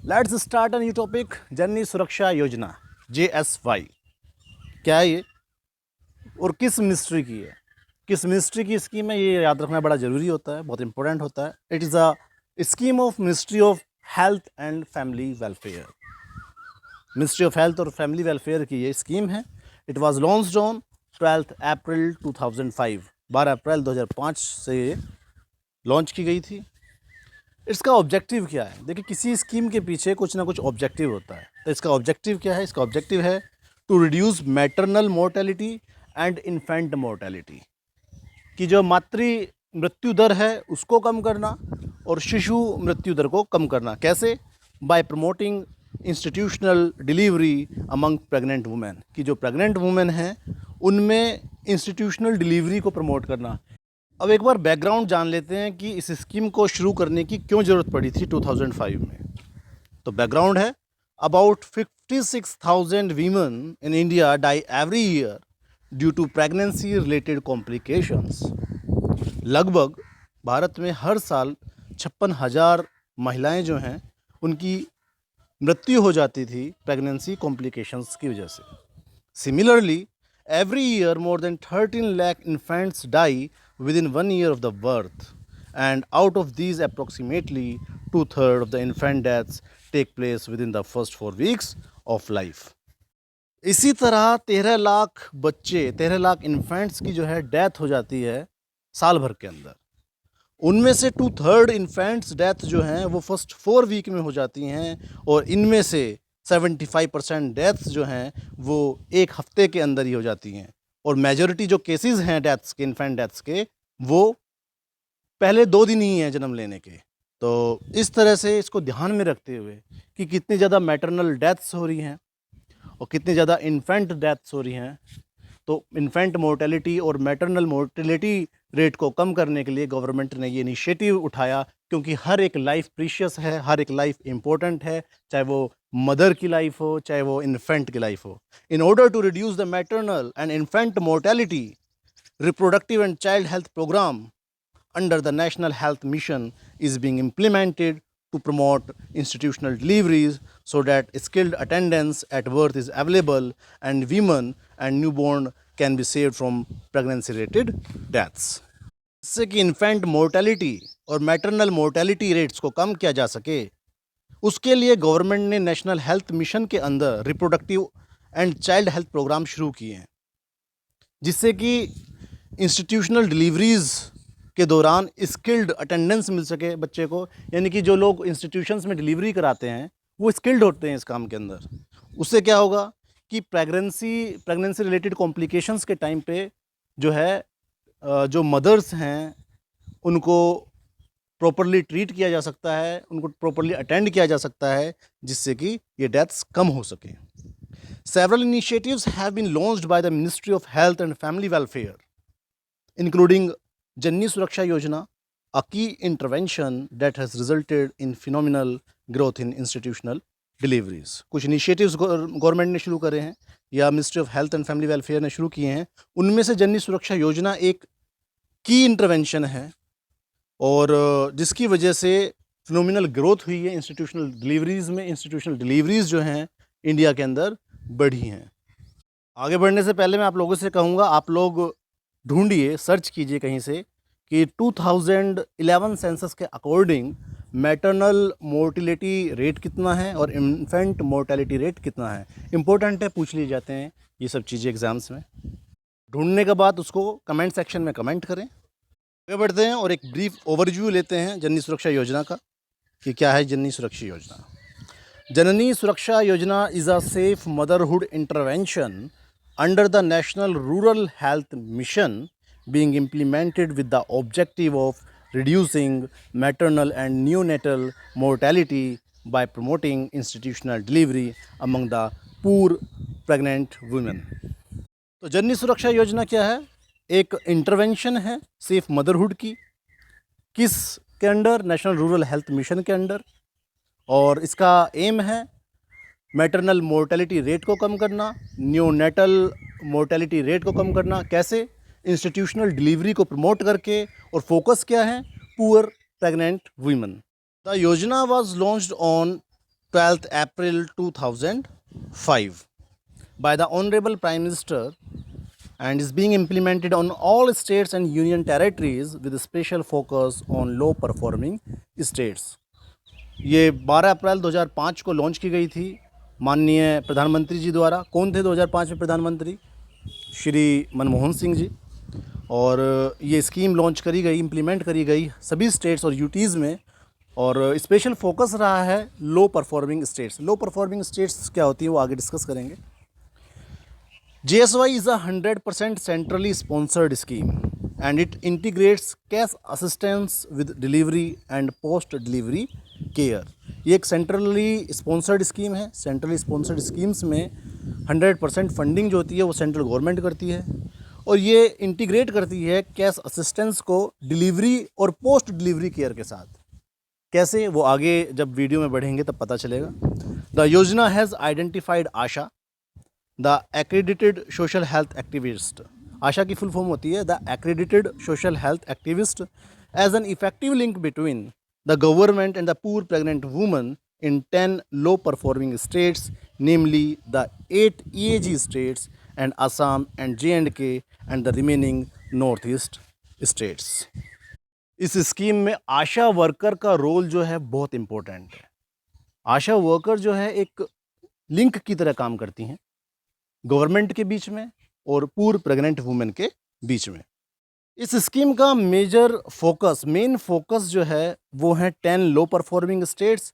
Let's start a new topic. Janani Suraksha Yojana JSY क्या है ये और किस मिनिस्ट्री की है? किस मिनिस्ट्री की स्कीम है ये याद रखना बड़ा ज़रूरी होता है, बहुत इंपॉर्टेंट होता है। It is a scheme of ministry of health and family welfare. Ministry of health और फैमिली वेलफेयर की ये स्कीम है। इट वाज लॉन्च्ड ऑन 12 अप्रैल 2005। 12 अप्रैल 2005 से ये लॉन्च की गई थी। इसका ऑब्जेक्टिव क्या है? देखिए, किसी स्कीम के पीछे कुछ ना कुछ ऑब्जेक्टिव होता है। तो इसका ऑब्जेक्टिव क्या है? इसका ऑब्जेक्टिव है to reduce maternal mortality and infant mortality, कि जो मातृ मृत्यु दर है उसको कम करना और शिशु मृत्यु दर को कम करना। कैसे? Bye promoting institutional delivery among pregnant women, कि जो प्रेग्नेंट वुमेन हैं उनमें इंस्टीट्यूशनल डिलीवरी को प्रमोट करना। अब एक बार बैकग्राउंड जान लेते हैं कि इस स्कीम को शुरू करने की क्यों ज़रूरत पड़ी थी 2005 में। तो बैकग्राउंड है, about 56,000 women in India die every year due to pregnancy related complications. लगभग भारत में हर साल 56,000 महिलाएं जो हैं उनकी मृत्यु हो जाती थी प्रेगनेंसी कॉम्प्लिकेशंस की वजह से। Similarly, every year more than 13 lakh infants die within 1 year of the birth, and out of these approximately two-thirds of the infant deaths take place within the first 4 weeks of life. इसी तरह 13 लाख बच्चे, 13 lakh infants की जो है death हो जाती है साल भर के अंदर। उनमें से 2/3 इन्फेंट्स डेथ जो हैं वो फर्स्ट 4 वीक में हो जाती हैं, और इनमें से 75% डेथ्स जो हैं वो एक हफ्ते के अंदर ही हो जाती हैं। और मेजॉरिटी जो केसेस हैं डेथ्स के, इन्फेंट डेथ्स के, वो पहले 2 दिन ही हैं जन्म लेने के। तो इस तरह से इसको ध्यान में रखते हुए कि कितनी ज़्यादा मैटरनल डेथ्स हो रही हैं और कितनी ज़्यादा इन्फेंट डेथ्स हो रही हैं, तो इन्फेंट मोर्टेलिटी और मैटरनल मोर्टेलिटी रेट को कम करने के लिए गवर्नमेंट ने ये इनिशिएटिव उठाया, क्योंकि हर एक लाइफ प्रीशियस है, हर एक लाइफ इम्पोर्टेंट है, चाहे वो मदर की लाइफ हो, चाहे वो इन्फेंट की लाइफ हो। In order to reduce the maternal and infant mortality, reproductive and child health programme under the National Health Mission is being implemented to promote institutional deliveries so that skilled attendance at birth is available and women and newborn can be saved from pregnancy related deaths. इससे कि infant mortality और maternal mortality rates को कम किया जा सके, उसके लिए government ने नेशनल हेल्थ मिशन के अंदर reproductive and child health programme शुरू किए हैं, जिससे कि इंस्टीट्यूशनल डिलीवरीज़ के दौरान स्किल्ड अटेंडेंस मिल सके बच्चे को। यानी कि जो लोग इंस्टीट्यूशंस में डिलीवरी कराते हैं वो स्किल्ड होते हैं इस काम के अंदर। उससे क्या होगा कि प्रेगनेंसी रिलेटेड कॉम्प्लिकेशंस के टाइम पे जो है जो मदर्स हैं उनको प्रॉपरली ट्रीट किया जा सकता है, उनको प्रॉपरली अटेंड किया जा सकता है, जिससे कि ये डेथ्स कम हो सके। Several initiatives have been launched by the ministry of health and family welfare, including Janani Suraksha Yojana, a key intervention that has resulted in phenomenal growth in institutional deliveries. कुछ इनिशिएटिव्स गवर्नमेंट ने शुरू करे हैं या ministry of health and family welfare ने शुरू किए हैं। उनमें से जननी सुरक्षा योजना एक की इंटरवेंशन है, और जिसकी वजह से फिनोमिनल ग्रोथ हुई है इंस्टीट्यूशनल डिलीवरीज़ में। इंस्टीट्यूशनल डिलीवरीज़ जो हैं इंडिया के अंदर बढ़ी हैं। आगे बढ़ने से पहले मैं आप लोगों से कहूँगा, आप लोग ढूंढिए, सर्च कीजिए कहीं से कि 2011 सेंसस के अकॉर्डिंग मैटरनल मोर्टिलिटी रेट कितना है और इन्फेंट मोर्टेलिटी रेट कितना है। इम्पोर्टेंट है, पूछ लिए जाते हैं ये सब चीज़ें एग्ज़ाम्स में। ढूंढने के बाद उसको कमेंट सेक्शन में कमेंट करें। आगे बढ़ते हैं और एक ब्रीफ ओवरव्यू लेते हैं जननी सुरक्षा योजना का कि क्या है जननी सुरक्षा योजना। जननी सुरक्षा योजना is a safe motherhood intervention under the National Rural Health Mission being implemented with the objective of reducing maternal and neonatal mortality by promoting institutional delivery among the poor pregnant women. तो जननी सुरक्षा योजना क्या है? एक intervention है safe motherhood की। किस के under? National rural health mission के अंडर। और इसका एम है मैटरनल मोर्टेलिटी रेट को कम करना, न्यूनेटल मोर्टेलिटी रेट को कम करना। कैसे? इंस्टीट्यूशनल डिलीवरी को प्रमोट करके। और फोकस क्या है? Poor pregnant women. द योजना was launched on 12th April 2005 by the Honorable Prime Minister and is being implemented on all states and union territories with a special focus on low performing states. ये 12 अप्रैल 2005 को launch की गई थी माननीय प्रधानमंत्री जी द्वारा। कौन थे 2005 में प्रधानमंत्री? श्री मनमोहन सिंह जी। और ये स्कीम लॉन्च करी गई, इम्प्लीमेंट करी गई सभी स्टेट्स और यूटीज़ में, और स्पेशल फोकस रहा है लो परफॉर्मिंग स्टेट्स। लो परफॉर्मिंग स्टेट्स क्या होती हैं वो आगे डिस्कस करेंगे। JSY is a 100% centrally sponsored scheme and it integrates cash assistance with delivery and post-delivery care. ये एक सेंट्रली स्पॉन्सर्ड स्कीम है। सेंट्रली स्पॉन्सर्ड स्कीम्स में 100% फंडिंग जो होती है वो सेंट्रल गवर्नमेंट करती है, और ये इंटीग्रेट करती है कैश असिस्टेंस को डिलीवरी और पोस्ट डिलीवरी केयर के साथ। कैसे, वो आगे जब वीडियो में बढ़ेंगे तब पता चलेगा। The Yojana has identified ASHA, the accredited social health activist. ASHA की फुल फॉर्म होती है the accredited social health activist, as an effective link between the government and the poor pregnant woman in 10 low performing states, namely the 8 EAG states and Assam and J&K and the remaining northeast states. इस scheme में आशा worker का role जो है बहुत important है। आशा worker जो है एक लिंक की तरह काम करती हैं गवर्नमेंट के बीच में और पूर्व प्रेग्नेंट वुमेन के बीच में। इस स्कीम का मेन फोकस जो है वो है 10 low performing states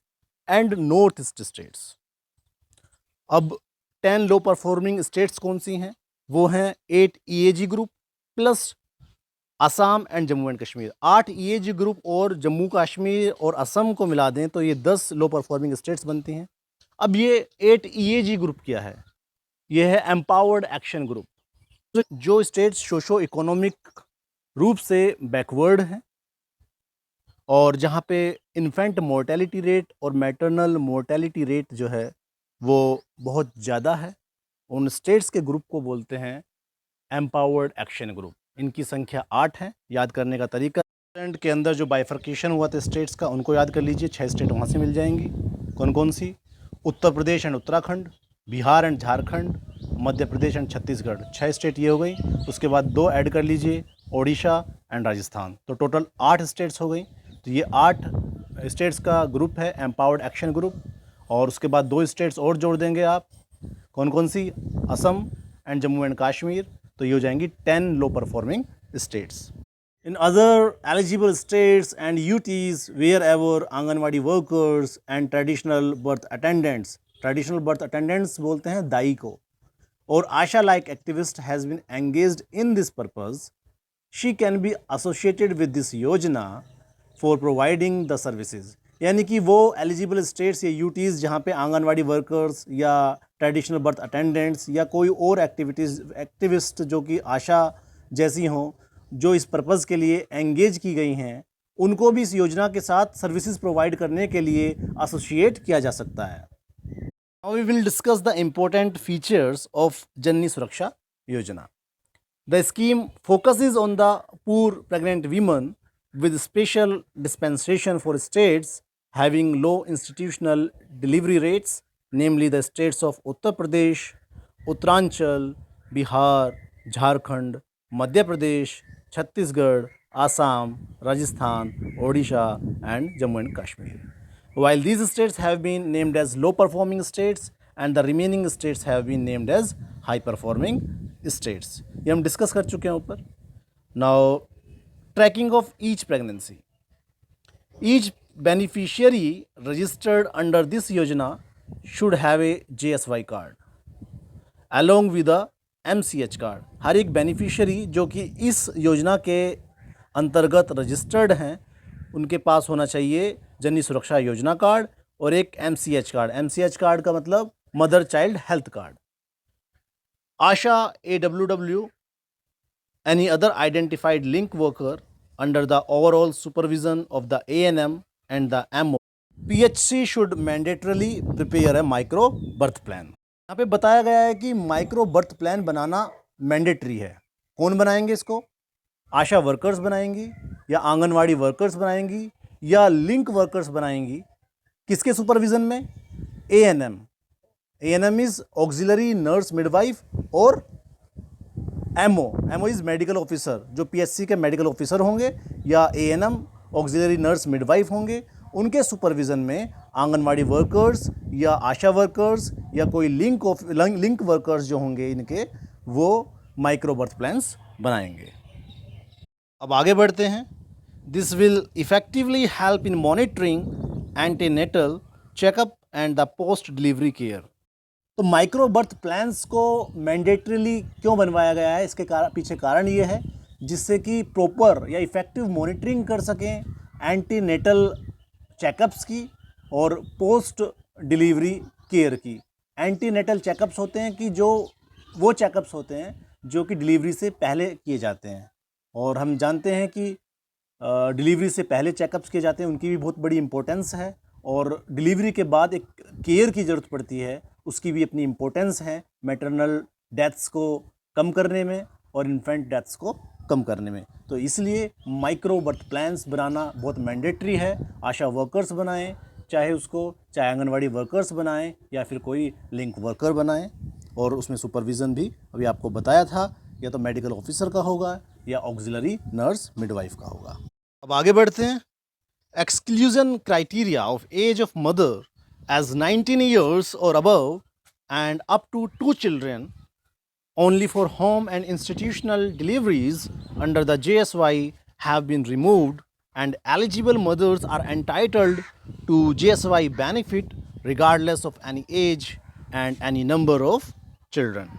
and north east states. अब 10 लो परफॉर्मिंग स्टेट्स कौन सी हैं? वो हैं 8 EAG group plus Assam and Jammu and Kashmir. 8 EAG group और जम्मू कश्मीर और असम को मिला दें तो ये 10 लो परफॉर्मिंग स्टेट्स बनती हैं। अब ये 8 EAG ग्रुप क्या है? ये है एम्पावर्ड एक्शन ग्रुप। जो स्टेट्स सोशो इकोनॉमिक रूप से बैकवर्ड हैं और जहाँ पे इन्फेंट मोर्टेलिटी रेट और मैटरनल मोर्टेलिटी रेट जो है वो बहुत ज़्यादा है, उन स्टेट्स के ग्रुप को बोलते हैं एम्पावर्ड एक्शन ग्रुप। इनकी संख्या 8 है। याद करने का तरीका, के अंदर जो बाइफर्केशन हुआ था स्टेट्स का उनको याद कर लीजिए। 6 स्टेट वहाँ से मिल जाएंगी। कौन कौन सी? Uttar Pradesh and Uttarakhand, Bihar and Jharkhand, Madhya Pradesh and Chhattisgarh. 6 state ये हो गई। उसके बाद 2 ऐड कर लीजिए, ओडिशा एंड राजस्थान। तो टोटल 8 स्टेट्स हो गई। तो ये 8 स्टेट्स का ग्रुप है एम्पावर्ड एक्शन ग्रुप। और उसके बाद 2 स्टेट्स और जोड़ देंगे आप। कौन कौन सी? Assam and Jammu and Kashmir. तो ये हो जाएंगी 10 low performing states. In other eligible states and UTs wherever anganwadi workers and traditional birth attendants बोलते हैं दाई को, और ASHA like activist has been engaged in this purpose, she can be associated with this Yojana for providing the services. यानी कि वो eligible states या UTs जहाँ पे आंगनवाड़ी वर्कर्स या ट्रेडिशनल बर्थ अटेंडेंट्स या कोई और एक्टिविस्ट जो कि आशा जैसी हों, जो इस पर्पज़ के लिए एंगेज की गई हैं, उनको भी इस योजना के साथ सर्विसेज प्रोवाइड करने के लिए एसोसिएट किया जा सकता है। Now we will discuss the important features of Janani Suraksha Yojana. The scheme focuses on the poor pregnant women with special dispensation for states having low institutional delivery rates, namely the states of Uttar Pradesh, Uttaranchal, Bihar, Jharkhand, Madhya Pradesh, Chhattisgarh, Assam, Rajasthan, Odisha and Jammu and Kashmir. While these states have been named as low performing states and the remaining states have been named as high performing states. ये हम discuss कर चुके हैं ऊपर। Now tracking of each pregnancy. Each beneficiary registered under this yojana should have a JSY card along with a MCH card. हर एक beneficiary जो कि इस योजना के अंतर्गत रजिस्टर्ड हैं उनके पास होना चाहिए जननी सुरक्षा योजना कार्ड और एक MCH कार्ड। MCH कार्ड का मतलब mother child health card. Asha AWW any other identified link worker under the overall supervision of the ANM and the MO. PHC should mandatorily prepare a micro birth plan. यहाँ पे बताया गया है कि micro birth plan बनाना mandatory है। कौन बनाएंगे इसको? आशा वर्कर्स बनाएंगी या आंगनवाड़ी वर्कर्स बनाएंगी या लिंक वर्कर्स बनाएंगी। किसके सुपरविज़न में? ANM. ANM is auxiliary nurse midwife और MO इज़ मेडिकल ऑफिसर, जो PSC के मेडिकल ऑफिसर होंगे या ANM ऑक्सिलरी नर्स मिडवाइफ होंगे, उनके सुपरविज़न में आंगनवाड़ी वर्कर्स या आशा वर्कर्स या कोई लिंक वर्कर्स जो होंगे इनके, वो माइक्रो बर्थ प्लान्स बनाएंगे। अब आगे बढ़ते हैं। This will effectively help in monitoring antenatal checkup and the post delivery care. तो माइक्रो बर्थ प्लान्स को मैंडेटरीली क्यों बनवाया गया है, इसके पीछे कारण ये है जिससे कि प्रॉपर या इफ़ेक्टिव मॉनिटरिंग कर सकें एंटीनेटल चेकअप्स की और पोस्ट डिलीवरी केयर की। एंटीनेटल चेकअप्स होते हैं कि जो वो चेकअप्स होते हैं जो कि डिलीवरी से पहले किए जाते हैं, और हम जानते हैं कि डिलीवरी से पहले चेकअप्स किए जाते हैं, उनकी भी बहुत बड़ी इंपॉर्टेंस है, और डिलीवरी के बाद एक केयर की ज़रूरत पड़ती है, उसकी भी अपनी इम्पोर्टेंस है मैटरनल डेथ्स को कम करने में और इन्फेंट डेथ्स को कम करने में। तो इसलिए माइक्रो बर्थ प्लान्स बनाना बहुत मैंडेटरी है। आशा वर्कर्स बनाएं, चाहे आंगनवाड़ी वर्कर्स बनाएं या फिर कोई लिंक वर्कर बनाएं, और उसमें सुपरविज़न भी अभी आपको बताया था, या तो मेडिकल ऑफिसर का होगा या ऑक्सिलरी नर्स मिडवाइफ का होगा। अब आगे बढ़ते हैं। Exclusion criteria of age of mother as 19 years or above and up to 2 children only for home and institutional deliveries under the JSY have been removed, and eligible mothers are entitled to JSY benefit regardless of any age and any number of children.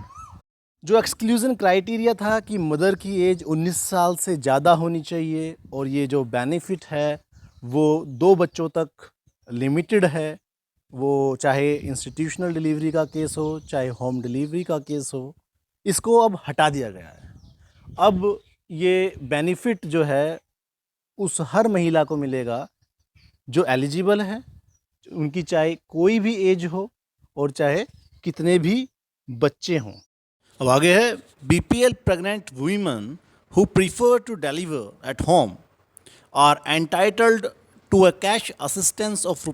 जो exclusion criteria था कि mother की as 19 साल से ज़्यादा होनी चाहिए, और ये जो बेनिफिट है वो 2 बच्चों तक लिमिटेड है, वो चाहे इंस्टीट्यूशनल डिलीवरी का केस हो चाहे होम डिलीवरी का केस हो, इसको अब हटा दिया गया है। अब ये बेनिफिट जो है उस हर महिला को मिलेगा जो एलिजिबल है, उनकी चाहे कोई भी एज हो और चाहे कितने भी बच्चे हों। अब आगे है, BPL pregnant women who prefer to deliver at home are entitled to a cash assistance of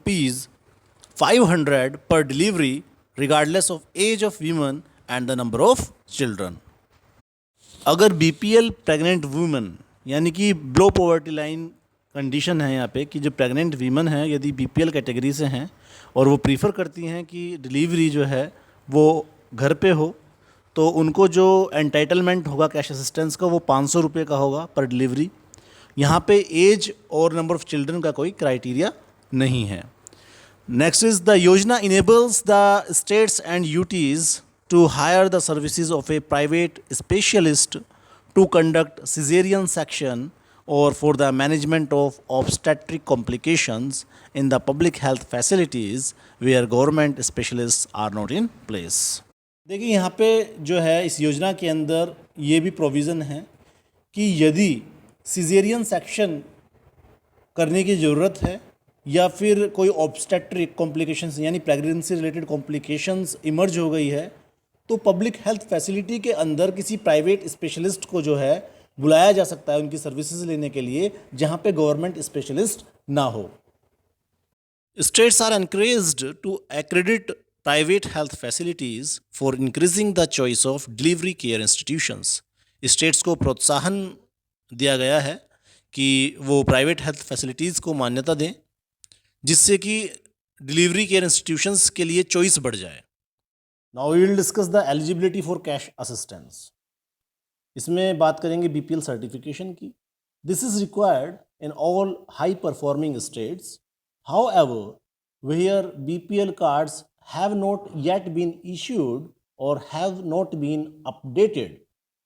₹500 per delivery regardless of age of women and the number of children. अगर BPL प्रेग्नेंट वुमेन यानी कि below poverty line condition है यहाँ पे, कि जो pregnant women है यदि BPL कैटेगरी से हैं और वो प्रीफर करती हैं कि डिलीवरी जो है वो घर पे हो, तो उनको जो एंटाइटलमेंट होगा कैश असिस्टेंस का वो 500 रुपये का होगा पर डिलीवरी। यहाँ पे एज और नंबर ऑफ़ चिल्ड्रन का कोई क्राइटेरिया नहीं है। Next is the Yojana enables the states and UTs to hire the services of a private specialist to conduct cesarean section or for the management of obstetric complications in the public health facilities where government specialists are not in place. देखिए यहाँ पे जो है इस योजना के अंदर ये भी प्रोविज़न है कि यदि सिजेरियन सेक्शन करने की ज़रूरत है या फिर कोई ऑब्स्टेट्रिक कॉम्प्लिकेशंस यानी प्रेगनेंसी रिलेटेड कॉम्प्लिकेशंस इमर्ज हो गई है, तो पब्लिक हेल्थ फैसिलिटी के अंदर किसी प्राइवेट स्पेशलिस्ट को जो है बुलाया जा सकता है उनकी सर्विसेज लेने के लिए, जहां पे गवर्नमेंट स्पेशलिस्ट ना हो। States are encouraged to accredit private health facilities for increasing the choice of delivery care institutions. States को प्रोत्साहन दिया गया है कि वो प्राइवेट हेल्थ फैसिलिटीज़ को मान्यता दें, जिससे कि डिलीवरी केयर इंस्टीट्यूशंस के लिए चॉइस बढ़ जाए। Now we will discuss the eligibility for cash assistance. इसमें बात करेंगे BPL सर्टिफिकेशन की। This is required in all high performing states, however where BPL cards have not yet been issued और have not been updated,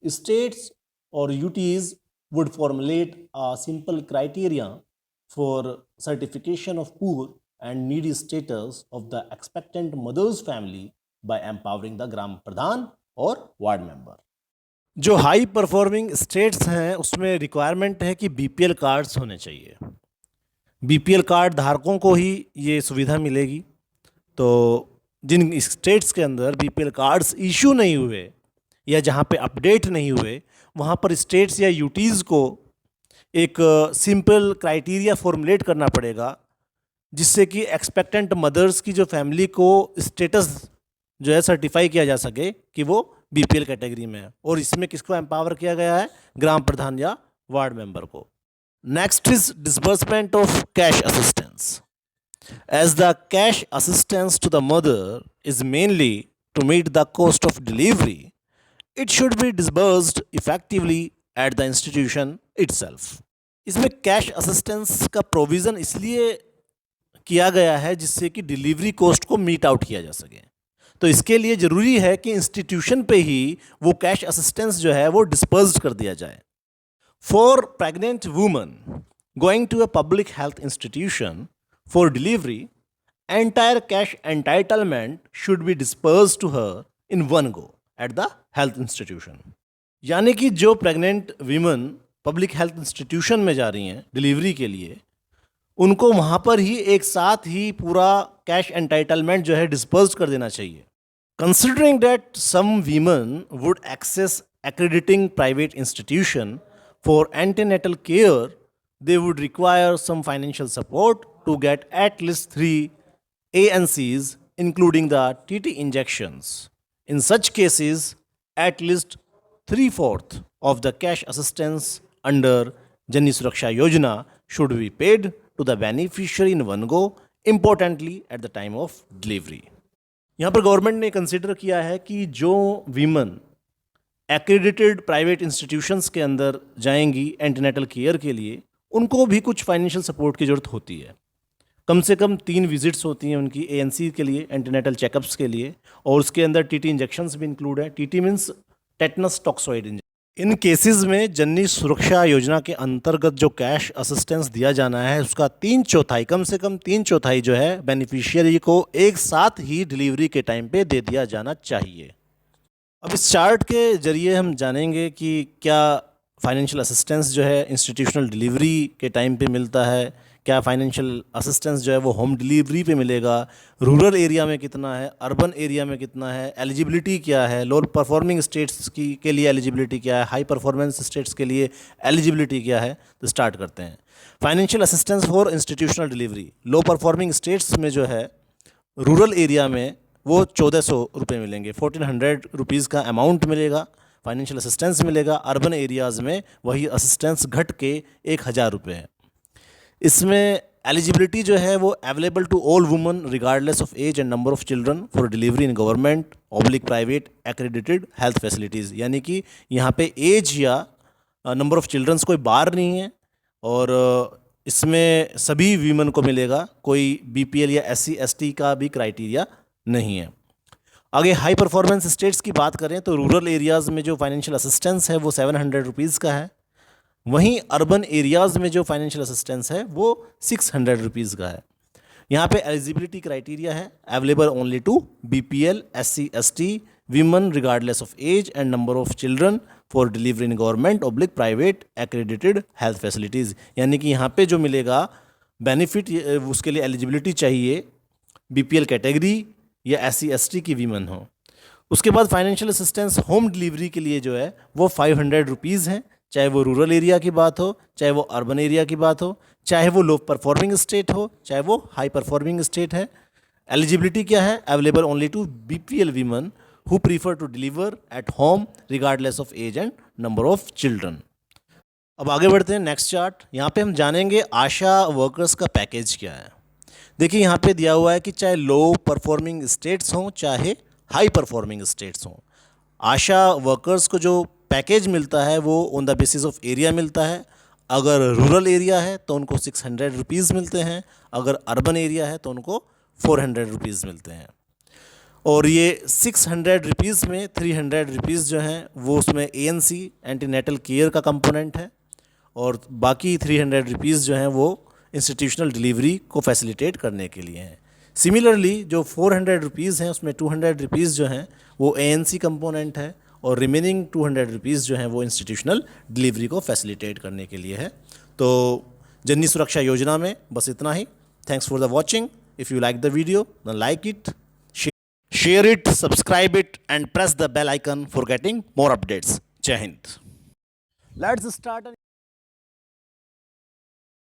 states और UTs would formulate a simple criteria for certification of poor and needy status of the expectant mother's family by empowering the ग्राम प्रधान और ward member. जो high performing states हैं उसमें requirement है कि BPL cards होने चाहिए। BPL card धारकों को ही ये सुविधा मिलेगी। तो जिन स्टेट्स के अंदर BPL कार्ड्स इशू नहीं हुए या जहाँ पे अपडेट नहीं हुए, वहाँ पर स्टेट्स या UTs को एक सिंपल क्राइटेरिया फॉर्मुलेट करना पड़ेगा जिससे कि एक्सपेक्टेंट मदर्स की जो फैमिली को स्टेटस जो है सर्टिफाई किया जा सके कि वो बीपीएल कैटेगरी में है। और इसमें किसको एम्पावर किया गया है? ग्राम प्रधान या वार्ड मेंबर को। Next is disbursement of cash assistance. As the cash assistance to the mother is mainly to meet the cost of delivery, it should be disbursed effectively at the institution itself. इसमें cash assistance का provision इसलिए किया गया है जिससे कि delivery cost को meet out किया जा सके। तो इसके लिए ज़रूरी है कि इंस्टीट्यूशन पे ही वो कैश असिस्टेंस जो है वो डिस्पर्स्ड कर दिया जाए। For pregnant woman going to a public health institution for delivery, entire cash entitlement should be dispersed to her in one go at the health institution. यानी कि जो pregnant women public health institution में जा रही हैं delivery के लिए, उनको वहाँ पर ही एक साथ ही पूरा कैश एंटाइटलमेंट जो है डिस्पर्स कर देना चाहिए। Considering that some women would access accrediting private institution for antenatal care, they would require some financial support to get at least 3 ANCs, including the TT injections. In such cases, at least 3/4 of the cash assistance under Janni Suraksha Yojana should be paid to the beneficiary in one go, importantly at the time of delivery. यहाँ पर government ने consider किया है कि जो women accredited private institutions के अंदर जाएंगी एंटीनेटल केयर के लिए, उनको भी कुछ फाइनेंशियल सपोर्ट की ज़रूरत होती है। कम से कम 3 विजिट्स होती हैं उनकी एएनसी के लिए, एंटीनेटल चेकअप्स के लिए, और उसके अंदर टीटी इंजेक्शंस भी इंक्लूड है। TT means tetanus toxoid injection. इन केसेस में जन्नी सुरक्षा योजना के अंतर्गत जो कैश असिस्टेंस दिया जाना है उसका 3/4, कम से कम 3/4 जो है बेनिफिशियरी को एक साथ ही डिलीवरी के टाइम पे दे दिया जाना चाहिए। अब इस चार्ट के जरिए हम जानेंगे कि क्या फाइनेंशियल असिस्टेंस जो है इंस्टीट्यूशनल डिलीवरी के टाइम पे मिलता है, क्या फाइनेंशियल असिस्टेंस जो है वो होम डिलीवरी पे मिलेगा, रूरल एरिया में कितना है, अर्बन एरिया में कितना है, एलिजिबिलिटी क्या है, लो परफॉर्मिंग स्टेट्स की के लिए एलिजिबिलिटी क्या है, हाई परफॉर्मेंस स्टेट्स के लिए एलिजिबिलिटी क्या है। तो स्टार्ट करते हैं। Financial assistance for institutional delivery, low performing states में जो है रूरल एरिया में वो 1400 रुपये मिलेंगे, 1400 रुपीज़ का अमाउंट मिलेगा, फाइनेंशियल असिस्टेंस मिलेगा। अर्बन एरियाज़ में वही असिस्टेंस घट के 1000 रुपये है। इसमें एलिजिबिलिटी जो है वो available to all woman regardless of age and number of children for delivery in government oblique private accredited health facilities, यानी कि यहाँ पे एज या नंबर ऑफ चिल्ड्रंस कोई बार नहीं है, और इसमें सभी वीमन को मिलेगा, कोई बीपीएल या SC ST का भी क्राइटेरिया नहीं है। आगे हाई परफॉर्मेंस स्टेट्स की बात करें तो रूरल एरियाज़ में जो फाइनेंशियल असिस्टेंस है वो 700 रुपीज़ का है, वहीं अर्बन एरियाज़ में जो फाइनेंशियल असिस्टेंस है वो 600 रुपीज़ का है। यहाँ पे एलिजिबिलिटी क्राइटेरिया है available only to BPL SC ST women regardless of age and number of children for delivery in government oblique private accredited health facilities, यानी कि यहाँ पे जो मिलेगा बेनिफिट उसके लिए एलिजिबिलिटी चाहिए BPL कैटेगरी या SC ST की वीमन हो। उसके बाद फाइनेंशियल असिस्टेंस होम डिलीवरी के लिए जो है वो 500 रुपीज़ हैं, चाहे वो रूरल एरिया की बात हो, चाहे वो अर्बन एरिया की बात हो, चाहे वो लो परफॉर्मिंग स्टेट हो, चाहे वो हाई परफॉर्मिंग स्टेट है। एलिजिबिलिटी क्या है? Available only to BPL women who prefer to deliver at home regardless of age and number of children. अब आगे बढ़ते हैं नेक्स्ट चार्ट। यहाँ पे हम जानेंगे आशा वर्कर्स का पैकेज क्या है। देखिए यहाँ पे दिया हुआ है कि चाहे लो परफॉर्मिंग स्टेट्स हों चाहे हाई परफॉर्मिंग स्टेट्स हों, आशा वर्कर्स को जो पैकेज मिलता है वो on the basis of area मिलता है। अगर रूरल एरिया है तो उनको 600 रुपीज़ मिलते हैं, अगर अर्बन एरिया है तो उनको 400 रुपीज़ मिलते हैं। और ये 600 रुपीज़ में 300 रुपीज़ जो हैं वो उसमें ANC एंटीनेटल केयर का कंपोनेंट है, और बाकी 300 रुपीज़ जो हैं वो इंस्टीट्यूशनल डिलीवरी को फैसिलिटेट करने के लिए हैं। सिमिलरली जो 400 रुपीज़ हैं उसमें 200 रुपीज़ जो हैं वो ANC कंपोनेंट है, और रिमेनिंग 200 रुपीज़ जो हैं वो इंस्टीट्यूशनल डिलीवरी को फैसिलिटेट करने के लिए है। तो जननी सुरक्षा योजना में बस इतना ही। Thanks for the watching. If you like the video then like it, share it, subscribe it and press the bell icon for getting more updates. जय हिंद। Let's start.